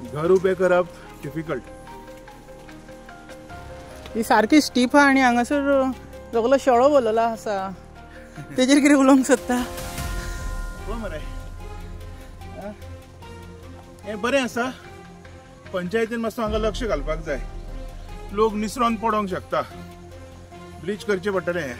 घर उबें करप डिफिकल्ट. ही सारकी स्टीप आहा आनी हांगासर सगलो शेळो भरलेलो आसा. तेजेर कितें उलोवंक सोदता? पळय मरे, हें बरें आसा. पंचायतीन मातसो हांगा लक्ष घालपाक जाय. लोक निसरोन पडोंक शकता. ब्लीच करचें पडटलें हें.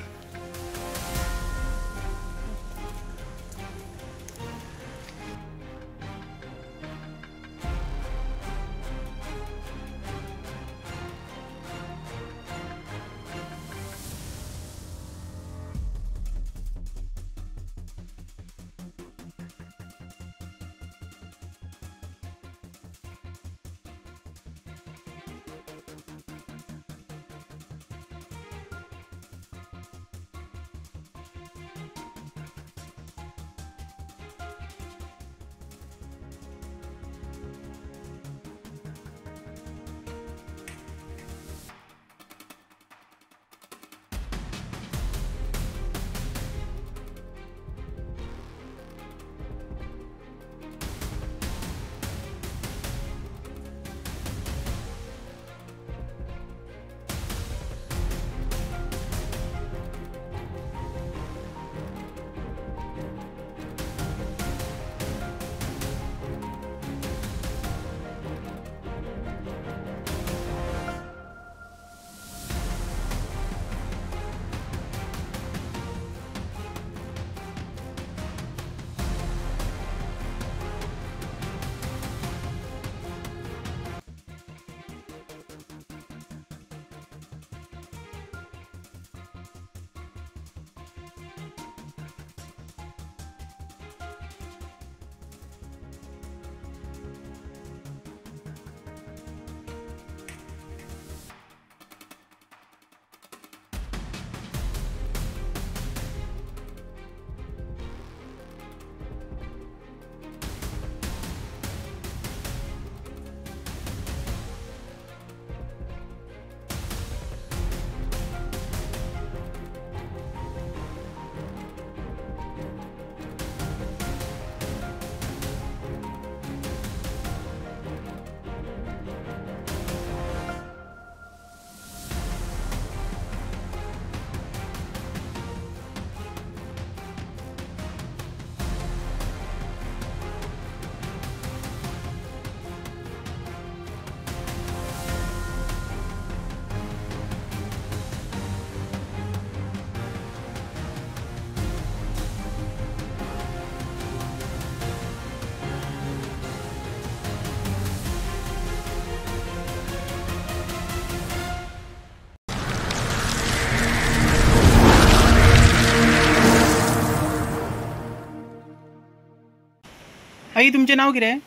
आई तुमचें नाव कितें?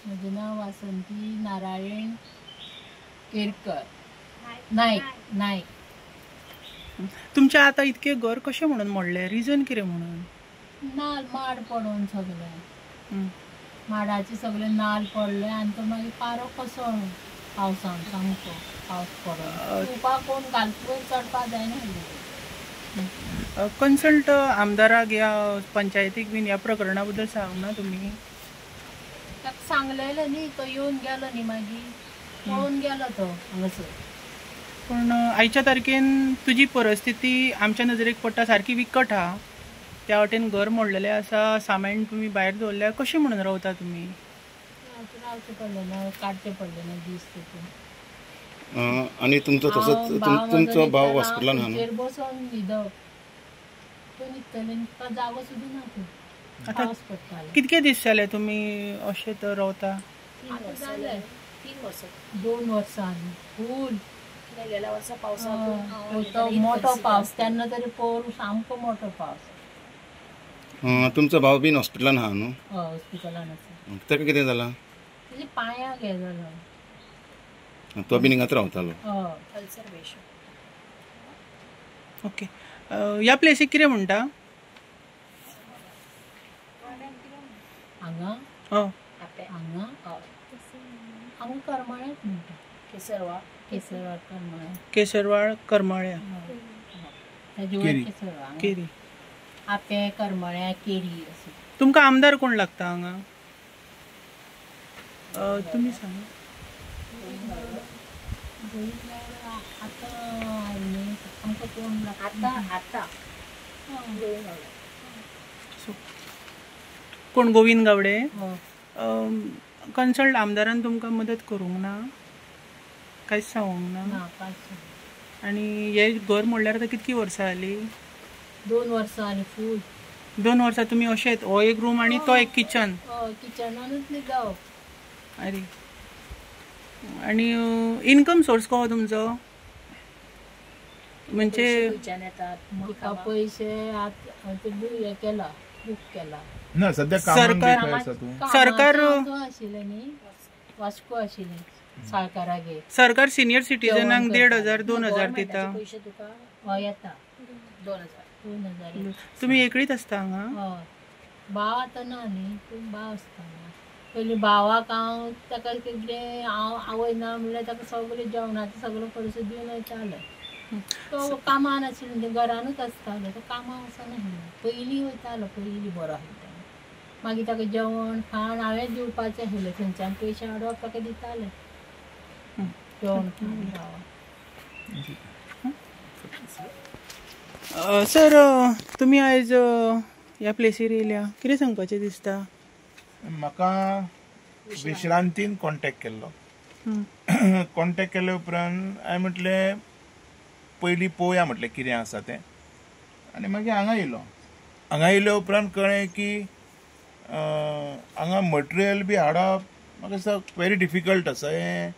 म्हजें नाव वासंती नारायण केरकर नायक. तुमचें आतां इतकें घर कशें म्हणून मोडलें? रिजन कितें म्हणून? नाल माड पडून सगळे माडाचे सगळे नाल पडले आनी तो मागीर पारो कसो पावसान सामको पावस पडून उपाक कोण घालपा चडपा जायना. कन्सल्ट आमदाराक या पंचायतीक बीन ह्या प्रकरणा बद्दल सांगना तुमी? ताका सांगलेलें न्ही, तो येवन गेलो न्ही, मागीर पळोवन गेलो तो हांगासर. पूण आयच्या तारखेन तुजी परिस्थिती आमच्या नजरेक पडटा सारकी विकट आहा. त्या वाटेन घर मोडलेलें आसा, सामान तुमी भायर दवरल्या, कशें म्हणून रावता तुमी? रावचें पडलें ना, काडचें पडलें ना दीस तेतून. आणि तुमचो तसोच तुमचो भाव हॉस्पिटलान आहा न्हू? बसोन न्हिदप तो न्हिदतले तुका जागो सुद्दां ना थंय. पावस पडटालो. कितके दीस जाले तुमी अशें तर रावता? 2 वर्सां फूल गेल्या वर्सा पावसाक मोठो पावस तेन्ना तरी पळोवन सामको मोठो पावस. तुमचो भाव बीन हॉस्पिटलान आहा न्हू? हॉस्पिटलान आसा. ताका कितें जालां? तेजे पांयाक हें जालो. तो बीन हिंगाच रावतालो? ओके. ह्या प्लेसीक कितें म्हणटा? हांगा हांगा हांगा करमळ्याच म्हणटा. केसरवाळ करमळ्या. केसरवाळ करमळ्या. केरी आपें करमळ्या केरी. तुमकां आमदार कोण लागता हांगा? तुम्ही सांगा. कोण गोविंद गावडे कन्सल्ट आमदारान तुमकां मदत करूंक ना, कांयच सांगूंक ना. आणि हे घर म्हणल्यार आतां कितकी वर्सां जाली? 2 वर्सां जाली फूल. 2 वर्सां तुमी अशेंच, हो एक रूम आणि तो एक किचन? किचनानूच न्हिदप. अरे, आणि इनकम सोर्स कसो तुमचो? म्हणजे म्हाका पयशे हे केला, बूक केला. ना सध्या सरकार आशिल्ले न्ही, वास्को आशिल्ली सरकारागे. सरकार सिनियर सिटीजनांक 1,500 2,000 दिता. येता 2,000. तुम्ही एकलीच आसता हांगा? हय, भाव आतां ना न्ही, पूण भाव आसता. पयलीं भावाक हांव ताका कितें हांव आवयना म्हणल्यार ताका सगळें जेवणाचो सगळो खर्च दिवन वयताले. तो कामाक नाशिल्लो न्ही, घरानूच आसतालो, तो कामाक वचनासलो. पयलीं वयतालो, पयलीं बरो आसलो. मागीर ताका जेवण खाण हांवें दिवपाचें आसलें, थंयच्यान पयशे हाडप ताका दिताले जेवण खाण भावाक. सर, तुम्ही आयज ह्या प्लेसीर येयल्या, कितें सांगपाचें दिसता? म्हाका विश्रांतीन कॉन्टॅक्ट केल्लो. कॉन्टॅक्ट केले उपरांत हांवें म्हटलें पयलीं पळोवया म्हटलें कितें आसा तें, आनी मागीर हांगा येयलो. हांगा येयल्या उपरांत कळ्ळें की हांगा मटेरियल बी हाडप म्हाका दिसता व्हेरी डिफिकल्ट आसा, हें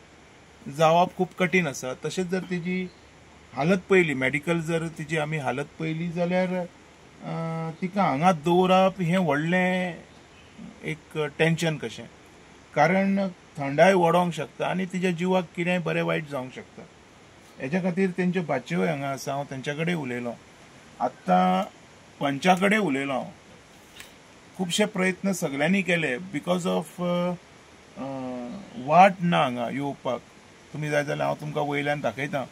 जावप खूब कठीण आसा. तशेंच जर तेजी हालत पयली, मेडिकल जर तिची आमी हालत पयली जाल्यार तिका हांगा दवरप हें व्हडलें एक टेन्शन कशें, कारण थंडाय वाडोवंक शकता आनी तिच्या जिवाक कितेंय बरें वायट जावंक शकता. हेच्या खातीर तेंच्यो भाच्योय हांगा आसा, हांव तेंच्या कडेन उलयलो, आत्तां पंचा कडेन उलयलो हांव. खुबशे प्रयत्न सगळ्यांनी केले, बिकॉज ऑफ वाट ना हांगा येवपाक. तुमी जाय जाल्यार हांव तुमकां वयल्यान दाखयतां.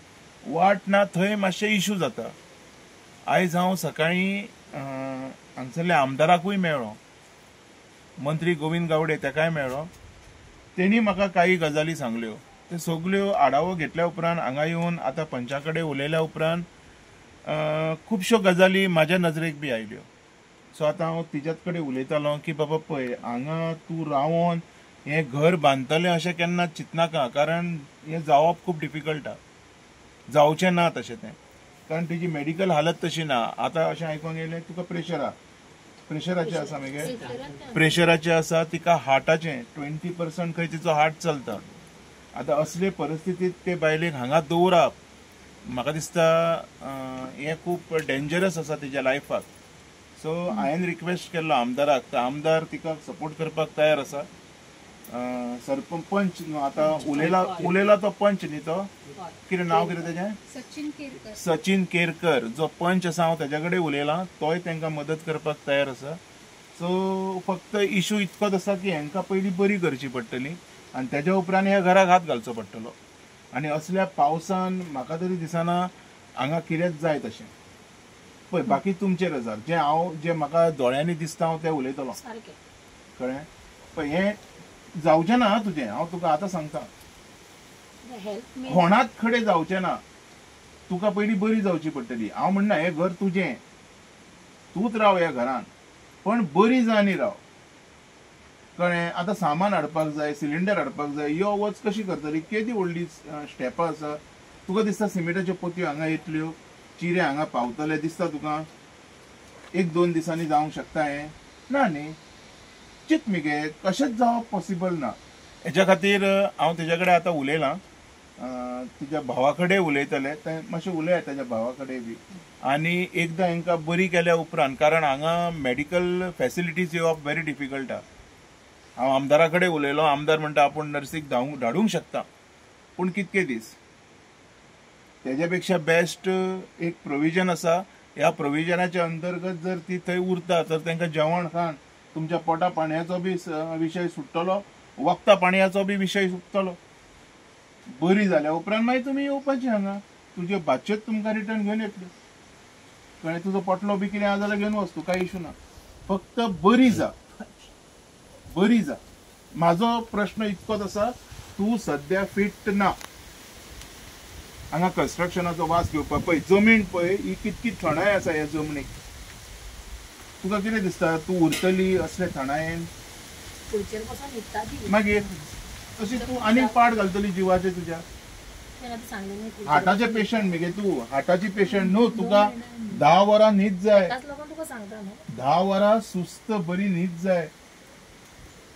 वाट ना, थंय मातशे इशू जाता. आयज हांव सकाळीं हांगसरल्या आमदाराकूय मेळ्ळो, मंत्री गोविंद गावडे ताकाय मेळ्ळो. तेणी म्हाका काही गजाली सांगल्यो. ते सगल्यो आढावो घेतल्या उपरांत हांगा येवन आतां पंचा कडेन उलयल्या उपरांत खुबश्यो गजाली म्हाज्या नजरेक बी आयल्यो. सो आतां हांव तिच्याच कडेन उलयतालो की बाबा पळय, हांगा तूं रावन हें घर बांदतलें अशें केन्ना चिंतनाका, कारण हें जावप खूब डिफिकल्ट आहा, जावचें ना तशें तें, कारण तिची मेडिकल हालत तशी ना. आतां अशें आयकूंक येयलें तुका प्रेशराचें आसा मगे, प्रेशराचें आसा, तिका हार्टाचें 20% खंय तिचो हार्ट चलता. आतां असले परिस्थितींत ते बायलेक हांगा दवरप म्हाका दिसता हें खूब डेंजरस आसा तिच्या लायफाक. सो हांवें रिक्वेस्ट केल्लो आमदाराक, तो आमदार तिका सपोर्ट करपाक तयार आसा. सरपंच आतां उलयला तो पंच न्ही, तो कितें नांव कितें तेजें, सचिन केरकर, जो पंच आसा हांव तेज्या कडेन उलयलां, तोय तांकां मदत करपाक तयार आसा. सो फक्त इशू इतकोच आसा की हांकां पयलीं बरी करची पडटली आनी तेज्या उपरांत ह्या घराक हात घालचो पडटलो. आनी असल्या पावसान म्हाका तरी दिसना हांगा कितेंच जाय तशें. पळय बाकी तुमचेर आसा, जें म्हाका दोळ्यांनी दिसता हांव तें उलयतलों, कळ्ळें? पळय हें जावचें ना तुजें, हांव तुका आतां सांगता, कोणाच कडेन जावचें ना. तुका पयलीं बरी जावची पडटली. हांव म्हणना हें घर तुजें, तूंच राव ह्या घरान, पण बरी जा आनी राव, कळ्ळें? आतां सामान हाडपाक जाय, सिलिंडर हाडपाक जाय, यो वच कशी करतली? केदी व्हडली स्टेपां आसा. तुका दिसता सिमेंटाच्यो पोतयो हांगा येतल्यो, चिरे हांगा पावतले दिसता तुका? 1-2 दिसांनी जावंक शकता हें? ना न्ही. चिंत मगे, कशेंच जावप पॉसिबल ना. हेच्या खातीर हांव तेज्या कडेन आतां उलयलां, तुज्या भावा कडेन उलयतलें, तें मातशें उलया तेज्या भावा कडेन बी, आनी एकदां हांकां बरी केल्या उपरांत, कारण हांगा मेडिकल फॅसिलिटीज येवप व्हेरी डिफिकल्ट आहा. हांव आमदारा कडेन उलयलो, आमदार म्हणटा आपूण नर्सीक धाडूंक शकता, पूण कितके दीस. तेज्या पेक्षा बेस्ट एक प्रोविजन आसा. ह्या प्रोविजनाच्या अंतर्गत जर ती थंय उरता तर तांकां जेवण खाण, तुमच्या पोटा पाणयाचो बी विशय सुट्टलो, वखदां पाणयाचो बी विशय सुट्टलो. बरी जाल्या उपरांत मागीर तुमी येवपाची हांगा, तुज्यो भाच्योच तुमकां रिटर्न घेवन येतल्यो, कळ्ळें? तुजो पोटलो बी कितें आहा जाल्यार घेवन वच, तुका इशू ना. फक्त बरी जा, बरी जा. माझो प्रश्न इतकोच आसा, तू सध्या फिट ना. हांगा कन्स्ट्रक्शनाचो वास घेवपाक पळय, जमीन पळय ही कितकी थंडाय आसा ह्या जमनीक. तुका कितें दिसता तू उरतली असले थंडायेन? खुर्चेर बसून न्हिदता ती. मागीर तशी तू आनीक पाड घालतली जिवाचे तुज्या. तें आतां सांगलें न्ही खुर्चेर. हार्टाचे पेशंट मगे तू, हार्टाची पेशंट न्हू. तुका 10 वरां न्हीद जाय, ताकाच लागून तुका सांगता न्हू. 10 वरां सुस्त बरी न्हीद जाय.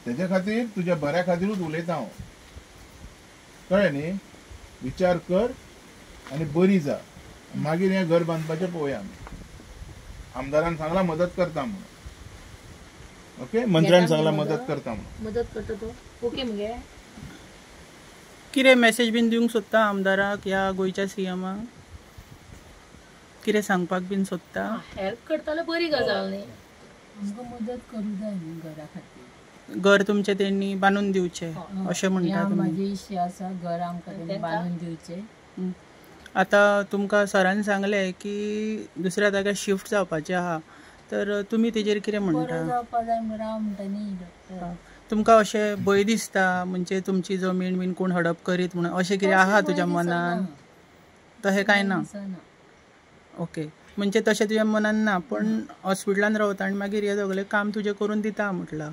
तेज्या खातीर तुज्या बऱ्या खातीरूच उलयता हांव, कळ्ळें न्ही. विचार कर आनी बरी जा. मागीर हें घर बांदपाचें पळोवया आमी. आमदारान सांगला मदत करता म्हणून. ओके, मंत्र्यान सांगला मदत करता म्हणून. मदत करता तो ओके मगे. कितें मॅसेज बीन दिवंक सोदता आमदाराक या गोंयच्या सीएमाक? कितें सांगपाक बीन सोदता? हेल्प करता जाल्यार बरी गजाल न्ही. आमकां मदत करूंक जाय न्ही घरा खातीर. घर तुमचें तेणी बांदून दिवचें अशें म्हणटा तुमी. म्हाजी इच्छा आसा घर आमकां तेणी बांदून दिवचें. आतां तुमकां सरान सांगलें की दुसऱ्या जाग्यार शिफ्ट जावपाचें आहा, तर तुमी तेजेर कितें म्हणटा? बरें जावपा जाय म्हणून राव म्हणटा न्ही डॉक्टर. तुमकां अशें भंय दिसता म्हणजे तुमची जमीन बीन कोण हडप करीत म्हणून अशें कितें आहा तुज्या मनान? तशें कांय ना. ओके, म्हणजे तशें तुज्या मनान ना, पण हॉस्पिटलान रावता आनी मागीर हे सगळें काम तुजें करून दिता म्हटलां.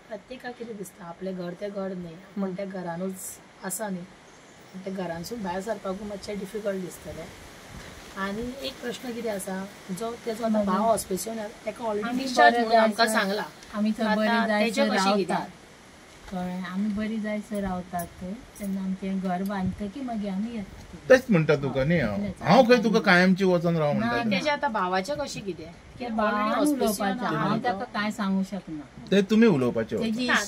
प्रत्येकाक कितें दिसता आपलें घर तें घर न्ही, पण त्या घरानूच आसा न्ही, त्या घरानसून भायर सरपाकूय मातशें डिफिकल्ट दिसतलें. आनी एक प्रश्न कितें आसा, जो तेजो आतां भाव हॉस्पिटलान तेका ऑलरेडी डिस्चार्ज म्हणून आमकां सांगला. आमी थंय बरी जायसर रावतात, कळ्ळें. आमी बरी जायसर रावतात थंय. तेन्ना आमचें घर बांदतकीर मागीर आमी येतात. तेच म्हणटा तुका न्ही हांव खंय तुका कायमची वचोन राव म्हणटा. तेजें आतां भावाचें कशें कितें? हांव ताका कांय सांगूं शकना. ते तुमी उलोवपाचें.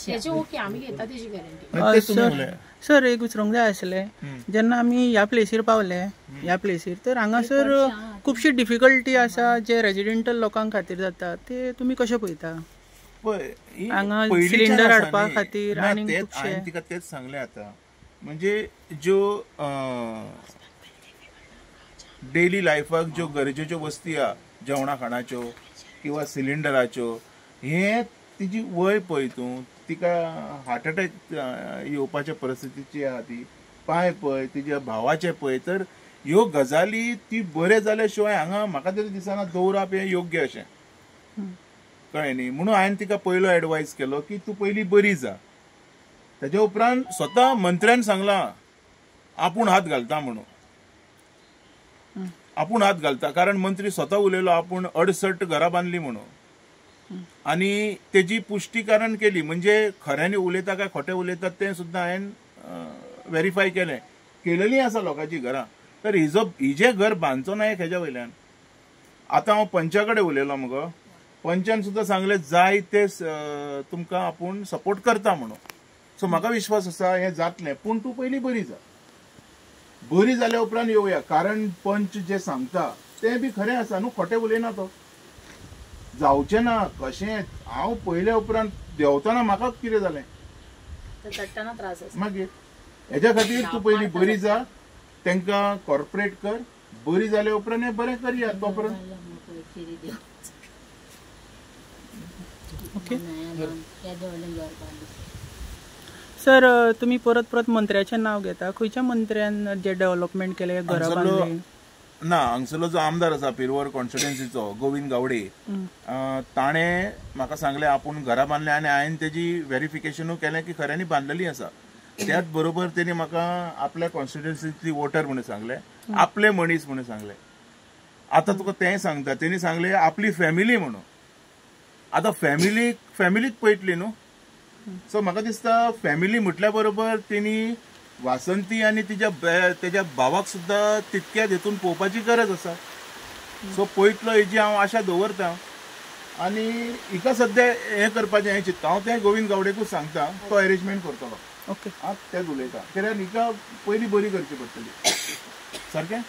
तेजें ओके, आमी घेता तेजी गॅरंटी. सर एक विचारूंक जाय आसलें, जेन्ना आमी ह्या प्लेसीर पावले, ह्या प्लेसीर, तर हांगासर खुबशी डिफिकल्टी आसा जे रेजिडेंटल लोकांक खातीर जाता, ते तुमी कशें पळयता? हांगा सिलिंडर हाडपा खातीर आनी तिका तेच सांगलें आतां. म्हणजे ज्यो डेली लायफाक ज्यो गरजेच्यो वस्ती आहा, जेवणा खाणाच्यो किंवा सिलिंडराच्यो, हे तिची वय पळय तूं, तिका हार्ट अटॅक येवपाच्या परिस्थितीची आहा ती. पांय पळय, तिच्या भावाचे पळय. तर ह्यो गजाली ती बरे जाल्या शिवाय हांगा म्हाका तरी दिसना दवरप हें योग्य अशें, कळ्ळें न्ही. म्हणून हांवें तिका पयलो एडवायस केलो की तूं पयलीं बरी जा. तेज्या उपरांत स्वता मंत्र्यान सांगलां आपूण हात घालता म्हणून. आपूण हात घालता, कारण मंत्री स्वता उलयलो आपूण 68 घरां बांदली म्हणून. आनी तेजी पुष्टीकरण केली, म्हणजे खऱ्यांनी उलयता काय खोटें उलयतात तें सुद्दां हांवें व्हेरीफाय केलेलीं आसा लोकांची घरां. तर हिजें घर बांदचो ना एक हेज्या वयल्यान. आतां हांव पंचा कडेन उलयलो मुगो, पंचान सुद्दां सांगलें जाय ते तुमकां आपूण सपोर्ट करता म्हणून. सो म्हाका विश्वास आसा हें जातलें, पूण तूं पयलीं बरी जा. बरी जाल्या उपरांत येवया, कारण पंच जे सांगता तें बी खरें आसा न्हू, खोटें उलयना तो. जावचें ना कशें. हांव पयल्या उपरांत देंवतना म्हाका कितें जालें चडटना त्रास आसा. मागीर हेज्या खातीर तूं पयलीं बरी जा, तांकां कॉर्पोरेट कर. बरी जाल्या उपरांत हें बरें करया तोपर्यंत. ओके सर, तुम्ही परत परत मंत्र्याचें नाव घेता. खंयच्या मंत्र्यान जे डेव्हलपमेंट केले घरा बांदली? ना, हांगसरलो जो आमदार आसा पिरवोर कॉन्स्टिट्युएन्सीचो गोविंद गावडे, ताणें म्हाका सांगलें आपूण घरां बांदलें आनी हांवें तेजी व्हेरिफिकेशनूय केलें की खऱ्यांनी बांदलेली आसा. त्याच बरोबर तेणी म्हाका आपल्या कॉन्स्टिट्युएन्सींतली वोटर म्हणून सांगलें, आपले मनीस म्हणून सांगलें. आतां तुका तें सांगता, तेणी सांगलें आपली फॅमिली म्हणून. आतां फॅमिलीक पळयतली न्हू. सो म्हाका दिसता फॅमिली म्हटल्या बरोबर तेणी वासंती आनी तेज्या भावाक सुद्दां तितक्याच हेतून पळोवपाची गरज आसा. सो पळयतलो हेजी हांव आशा दवरतां. आनी हिका सद्या हें करपाचें हें चिंतता हांव. तें गोविंद गावडेकूच सांगता, तो अरेंजमेंट करतलो. ओके, तेच उलयता, कित्याक हिका पयलीं बरी करची पडटली. सारकें.